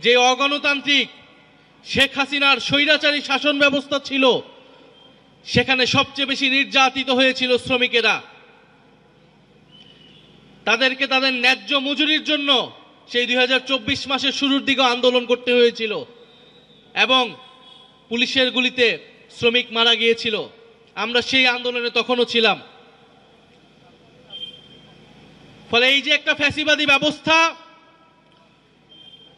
যে অগণতান্ত্রিক শেখ হাসিনার স্বৈরাচারী শাসন ব্যবস্থা ছিল, সেখানে সবচেয়ে বেশি নির্যাতিত হয়েছিল শ্রমিকেরা। তাদেরকে তাদের ন্যায্য মজুরির জন্য সেই 2024 মাসের শুরুর দিকে আন্দোলন করতে হয়েছিল এবং পুলিশের গুলিতে শ্রমিক মারা গিয়েছিল। আমরা সেই আন্দোলনে তখনও ছিলাম। ফলে এই যে একটা ফ্যাসিবাদী ব্যবস্থা,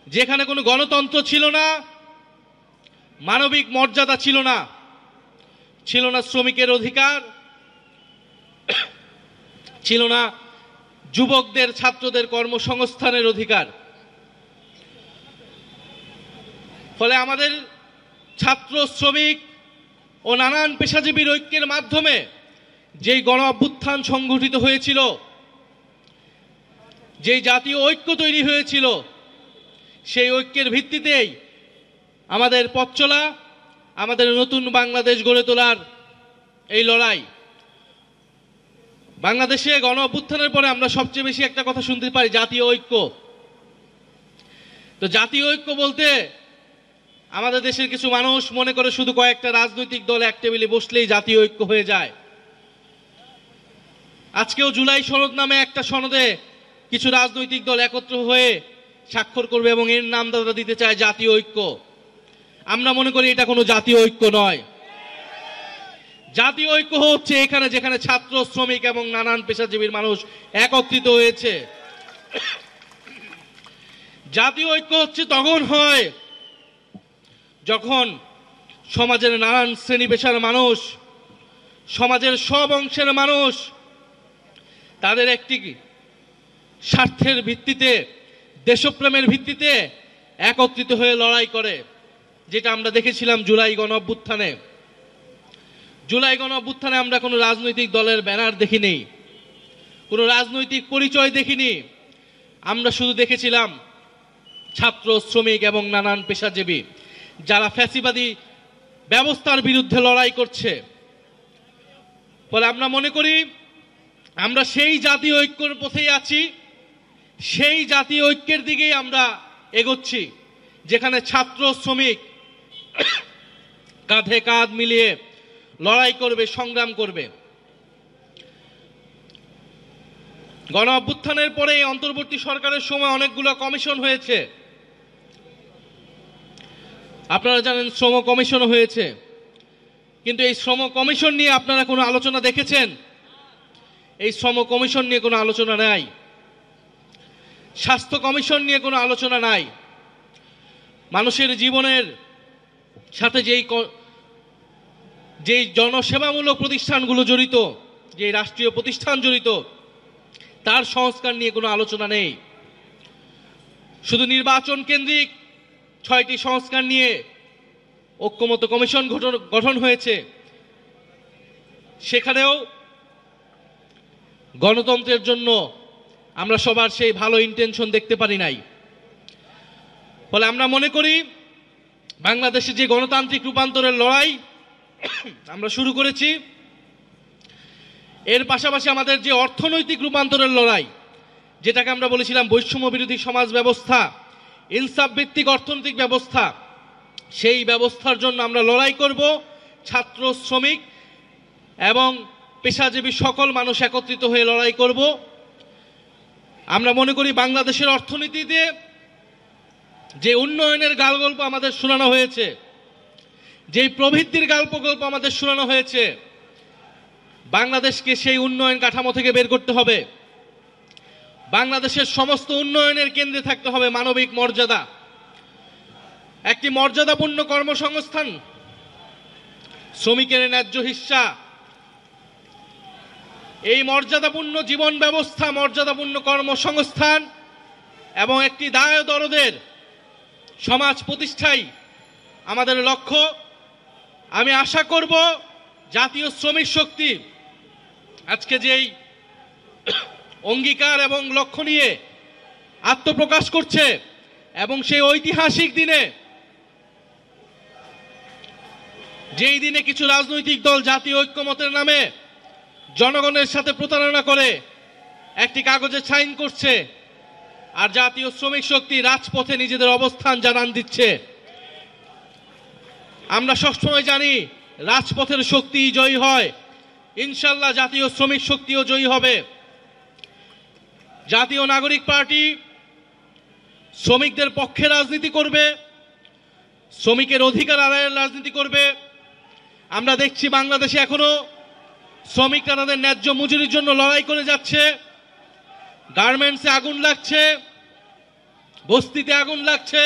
যেখানে কোনো গণতন্ত্র ছিল না, মানবিক মর্যাদা ছিল না, ছিল না শ্রমিকের অধিকার, ছিল না যুবকদের ছাত্রদের কর্মসংস্থানের অধিকার। ফলে আমাদের ছাত্র, শ্রমিক ও নানান পেশাজীবীর ঐক্যের মাধ্যমে যেই গণ অভ্যুত্থান সংগঠিত হয়েছিল, যেই জাতীয় ঐক্য তৈরি হয়েছিল, সেই ঐক্যের ভিত্তিতেই আমাদের পথ চলা, আমাদের নতুন বাংলাদেশ গড়ে তোলার এই লড়াই। বাংলাদেশে গণ অভ্যুত্থানের পরে আমরা সবচেয়ে বেশি একটা কথা শুনতে পাই, জাতীয় ঐক্য। তো জাতীয় ঐক্য বলতে আমাদের দেশের কিছু মানুষ মনে করে শুধু কয়েকটা রাজনৈতিক দল এক টেবিলে বসলেই জাতীয় ঐক্য হয়ে যায়। আজকেও জুলাই সনদ নামে একটা সনদে কিছু রাজনৈতিক দল একত্র হয়ে স্বাক্ষর করবে এবং এর নাম তারা দিতে চায় জাতীয় ঐক্য। আমরা মনে করি এটা কোনো জাতীয় ঐক্য নয়। জাতীয় ঐক্য হচ্ছে এখানে যেখানে ছাত্র, শ্রমিক এবং নানান পেশাজীবীর মানুষ একত্রিত হয়েছে। জাতীয় ঐক্য হচ্ছে তখন হয় যখন সমাজের নানান শ্রেণী পেশার মানুষ, সমাজের সব অংশের মানুষ তাদের একটি স্বার্থের ভিত্তিতে, দেশপ্রেমের ভিত্তিতে একত্রিত হয়ে লড়াই করে, যেটা আমরা দেখেছিলাম জুলাই গণ অভ্যুত্থানে। জুলাই গণ অভ্যুত্থানে আমরা কোনো রাজনৈতিক দলের ব্যানার দেখিনি, কোনো রাজনৈতিক পরিচয় দেখিনি। আমরা শুধু দেখেছিলাম ছাত্র, শ্রমিক এবং নানান পেশাজীবী যারা ফ্যাসিবাদী ব্যবস্থার বিরুদ্ধে লড়াই করছে। ফলে আমরা মনে করি আমরা সেই জাতীয় ঐক্যের পথেই আছি, সেই জাতীয় ঐক্যের দিকেই আমরা এগোচ্ছি, যেখানে ছাত্র, শ্রমিক কাঁধে কাঁধ মিলিয়ে লড়াই করবে, সংগ্রাম করবে। গণ অভ্যুত্থানের পরে অন্তর্বর্তী সরকারের সময় অনেকগুলো কমিশন হয়েছে। আপনারা জানেন শ্রম কমিশনও হয়েছে, কিন্তু এই শ্রম কমিশন নিয়ে আপনারা কোনো আলোচনা দেখেছেন? এই শ্রম কমিশন নিয়ে কোনো আলোচনা নাই। স্বাস্থ্য কমিশন নিয়ে কোনো আলোচনা নাই। মানুষের জীবনের সাথে যেই জনসেবামূলক প্রতিষ্ঠানগুলো জড়িত, যে রাষ্ট্রীয় প্রতিষ্ঠান জড়িত, তার সংস্কার নিয়ে কোনো আলোচনা নেই। শুধু নির্বাচন কেন্দ্রিক 6টি সংস্কার নিয়ে ঐক্যমত্য কমিশন গঠন হয়েছে। সেখানেও গণতন্ত্রের জন্য আমরা সবার সেই ভালো ইন্টেনশন দেখতে পারি নাই। ফলে আমরা মনে করি বাংলাদেশে যে গণতান্ত্রিক রূপান্তরের লড়াই আমরা শুরু করেছি, এর পাশাপাশি আমাদের যে অর্থনৈতিক রূপান্তরের লড়াই, যেটাকে আমরা বলেছিলাম বৈষম্য বিরোধী সমাজ ব্যবস্থা, ইনসাফ ভিত্তিক অর্থনৈতিক ব্যবস্থা, সেই ব্যবস্থার জন্য আমরা লড়াই করব। ছাত্র, শ্রমিক এবং পেশাজীবী সকল মানুষ একত্রিত হয়ে লড়াই করব। আমরা মনে করি বাংলাদেশের অর্থনীতিতে যে উন্নয়নের গালগল্প আমাদের শোনানো হয়েছে, যেই প্রবৃদ্ধির গল্প আমাদের শোনানো হয়েছে, বাংলাদেশকে সেই উন্নয়ন কাঠামো থেকে বের করতে হবে। বাংলাদেশের সমস্ত উন্নয়নের কেন্দ্রে থাকতে হবে মানবিক মর্যাদা, একটি মর্যাদাপূর্ণ কর্মসংস্থান, শ্রমিকের ন্যায্য হিস্সা। এই মর্যাদাপূর্ণ জীবন ব্যবস্থা, মর্যাদাপূর্ণ কর্মসংস্থান এবং একটি দায় দরদের সমাজ প্রতিষ্ঠাই আমাদের লক্ষ্য। আমি আশা করব জাতীয় শ্রমিক শক্তি আজকে যেই অঙ্গীকার এবং লক্ষ্য নিয়ে আত্মপ্রকাশ করছে এবং সেই ঐতিহাসিক দিনে, যেই দিনে কিছু রাজনৈতিক দল জাতীয় ঐক্যমতের নামে জনগণের সাথে প্রতারণা করে একটি কাগজে সাইন করছে, আর জাতীয় শ্রমিক শক্তি রাজপথে নিজেদের অবস্থান জানান দিচ্ছে। আমরা সবসময় জানি রাজপথের শক্তি জয়ী হয়, ইনশাল্লাহ জাতীয় শ্রমিক শক্তিও জয়ী হবে। জাতীয় নাগরিক পার্টি শ্রমিকদের পক্ষে রাজনীতি করবে, শ্রমিকের অধিকার আদায়ের রাজনীতি করবে। আমরা দেখছি বাংলাদেশে এখনো শ্রমিকরা তাদের ন্যায্য মজুরির জন্য লড়াই করে যাচ্ছে। গার্মেন্টসে আগুন লাগছে, বস্তিতে আগুন লাগছে,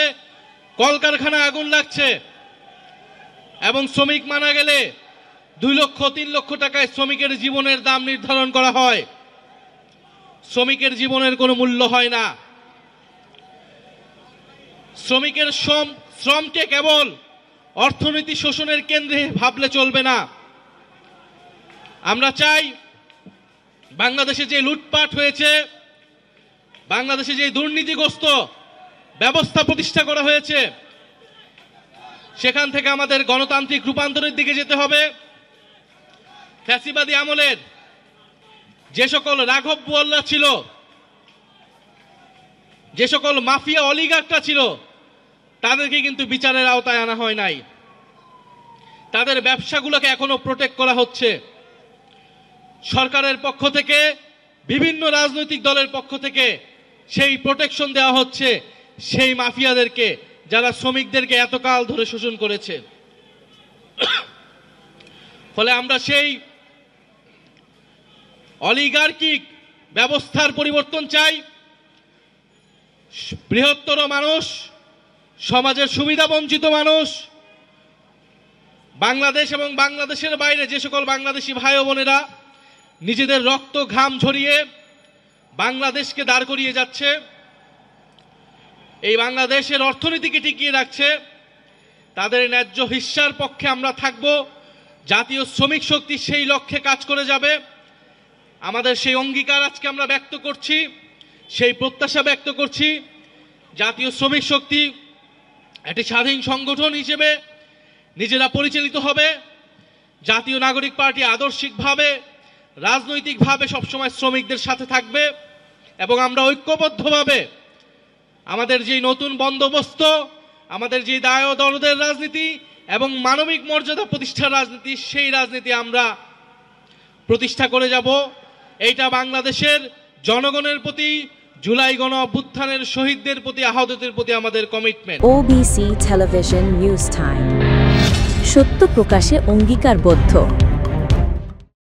কলকারখানায় আগুন লাগছে, এবং শ্রমিক মারা গেলে 2 লক্ষ 3 লক্ষ টাকায় শ্রমিকের জীবনের দাম নির্ধারণ করা হয়। শ্রমিকের জীবনের কোনো মূল্য হয় না। শ্রমিকের শ্রমকে কেবল অর্থনীতি শোষণের কেন্দ্রে ভাবলে চলবে না। আমরা চাই বাংলাদেশে যে লুটপাট হয়েছে, বাংলাদেশে যে দুর্নীতিগ্রস্ত ব্যবস্থা প্রতিষ্ঠা করা হয়েছে, সেখান থেকে আমাদের গণতান্ত্রিক রূপান্তরের দিকে যেতে হবে। ফ্যাসিবাদী আমলের যে সকল রাঘব বোয়াল্লা ছিল, যে সকল মাফিয়া অলিগারটা ছিল, তাদেরকে কিন্তু বিচারের আওতায় আনা হয় নাই। তাদের ব্যবসাগুলোকে এখনো প্রোটেক্ট করা হচ্ছে। সরকারের পক্ষ থেকে, বিভিন্ন রাজনৈতিক দলের পক্ষ থেকে সেই প্রোটেকশন দেওয়া হচ্ছে সেই মাফিয়াদেরকে, যারা শ্রমিকদেরকে এতকাল ধরে শোষণ করেছে। ফলে আমরা সেই অলিগার্কিক ব্যবস্থার পরিবর্তন চাই। বৃহত্তর মানুষ, সমাজের সুবিধাবঞ্চিত মানুষ, বাংলাদেশ এবং বাংলাদেশের বাইরে যে সকল বাংলাদেশি ভাই ও বোনেরা নিজেদের রক্ত ঘাম ঝরিয়ে বাংলাদেশকে দাঁড় করিয়ে যাচ্ছে, এই বাংলাদেশের অর্থনীতিকে টিকিয়ে রাখছে, তাদের ন্যায্য হিস্যার পক্ষে আমরা থাকব। জাতীয় শ্রমিক শক্তি সেই লক্ষ্যে কাজ করে যাবে। আমাদের সেই অঙ্গীকার আজকে আমরা ব্যক্ত করছি, সেই প্রত্যাশা ব্যক্ত করছি। জাতীয় শ্রমিক শক্তি একটি স্বাধীন সংগঠন হিসেবে নিজেরা পরিচালিত হবে। জাতীয় নাগরিক পার্টি আদর্শিকভাবে, রাজনৈতিকভাবে সবসময় শ্রমিকদের সাথে থাকবে, এবং আমরা ঐক্যবদ্ধভাবে আমাদের যে নতুন বন্দোবস্ত, আমাদের যে দায় ও দরদের রাজনীতি এবং মানবিক মর্যাদা প্রতিষ্ঠার রাজনীতি, সেই রাজনীতি আমরা প্রতিষ্ঠা করে যাব। এইটা বাংলাদেশের জনগণের প্রতি, জুলাই গণ অভ্যুত্থানের শহীদদের প্রতি, আহতদের প্রতি আমাদের commitment. OBC television news time, সত্য প্রকাশে অঙ্গীকারবদ্ধ।